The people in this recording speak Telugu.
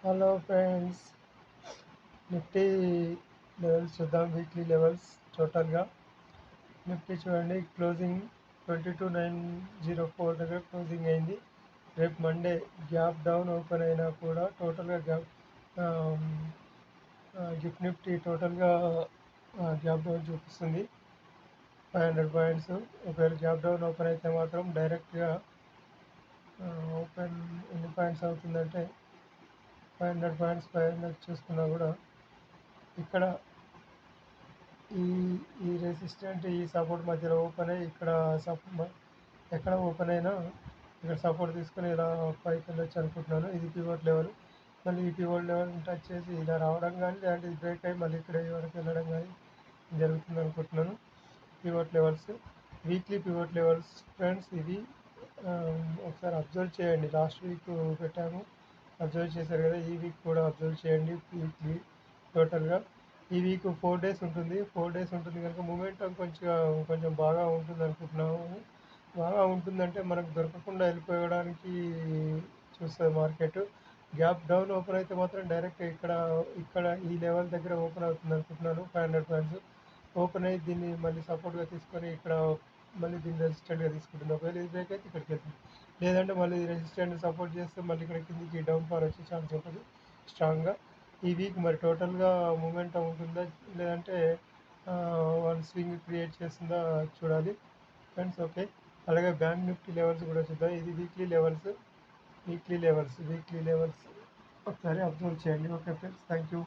హలో ఫ్రెండ్స్, నిఫ్టీ లెవెల్స్ చూద్దాం. వీక్లీ లెవెల్స్ టోటల్గా నిఫ్టీ చూడండి, క్లోజింగ్ 22,904 దగ్గర క్లోజింగ్ అయింది. రేపు మండే గ్యాప్ డౌన్ ఓపెన్ అయినా కూడా టోటల్గా గిఫ్ట్ నిఫ్టీ టోటల్గా గ్యాప్ డౌన్ చూపిస్తుంది 500 పాయింట్స్. ఒకవేళ గ్యాప్ డౌన్ ఓపెన్ అయితే మాత్రం డైరెక్ట్గా ఓపెన్ ఎన్ని పాయింట్స్ అవుతుందంటే 500 పాయింట్స్ పైన చూసుకున్నా కూడా ఇక్కడ ఈ ఈ రెసిస్టెంట్ ఈ సపోర్ట్ మధ్యలో ఓపెన్ అయ్యి ఇక్కడ ఎక్కడ ఓపెన్ అయినా ఇక్కడ సపోర్ట్ తీసుకొని ఇలా పైకి వెళ్ళొచ్చు అనుకుంటున్నాను. ఇది పివోట్ లెవెల్. మళ్ళీ ఈ పివోట్ లెవెల్ టచ్ చేసి ఇలా రావడం కానీ లేదంటే ఇది బ్రేక్ అయ్యి మళ్ళీ ఇక్కడ వరకు వెళ్ళడం కానీ జరుగుతుంది అనుకుంటున్నాను. Pivot levels, weekly pivot levels friends. ఇది ఒకసారి అబ్జర్వ్ చేయండి. లాస్ట్ వీక్ పెట్టాము, అబ్జర్వ్ చేశారు కదా. ఈ వీక్ కూడా అబ్జర్వ్ చేయండి. వీక్లీ టోటల్గా ఈ వీక్ 4 డేస్ ఉంటుంది. 4 డేస్ ఉంటుంది కనుక మూమెంటం కొంచెం బాగా ఉంటుంది అనుకుంటున్నాము. బాగా ఉంటుందంటే మనకు దొరకకుండా వెళ్ళిపోయడానికి చూస్తుంది మార్కెట్. గ్యాప్ డౌన్ ఓపెన్ అయితే మాత్రం డైరెక్ట్ ఇక్కడ ఈ లెవెల్ దగ్గర ఓపెన్ అవుతుంది అనుకుంటున్నాను. 500 పాయింట్స్ ఓపెన్ అయ్యి దీన్ని మళ్ళీ సపోర్ట్గా తీసుకొని ఇక్కడ మళ్ళీ దీన్ని రెసిస్టెంట్గా తీసుకుంటుంది. ఒకవేళ ఇది బ్రేక్ అయితే ఇక్కడికి వెళ్తుంది, లేదంటే మళ్ళీ రెసిస్టెంట్ సపోర్ట్ చేస్తే మళ్ళీ ఇక్కడ కిందికి డౌన్ ఫాల్ వచ్చే ఛాన్స్ ఉంటుంది స్ట్రాంగ్గా. ఈ వీక్ మరి టోటల్గా మూమెంటం ఉంటుందా లేదంటే వన్ స్వింగ్ క్రియేట్ చేస్తుందా చూడాలి ఫ్రెండ్స్. ఓకే, అలాగే బ్యాంక్ నిఫ్టీ లెవెల్స్ కూడా చూద్దాం. ఇది వీక్లీ లెవెల్స్ ఒకసారి అబ్జర్వ్ చేయండి. Okay friends, thank you.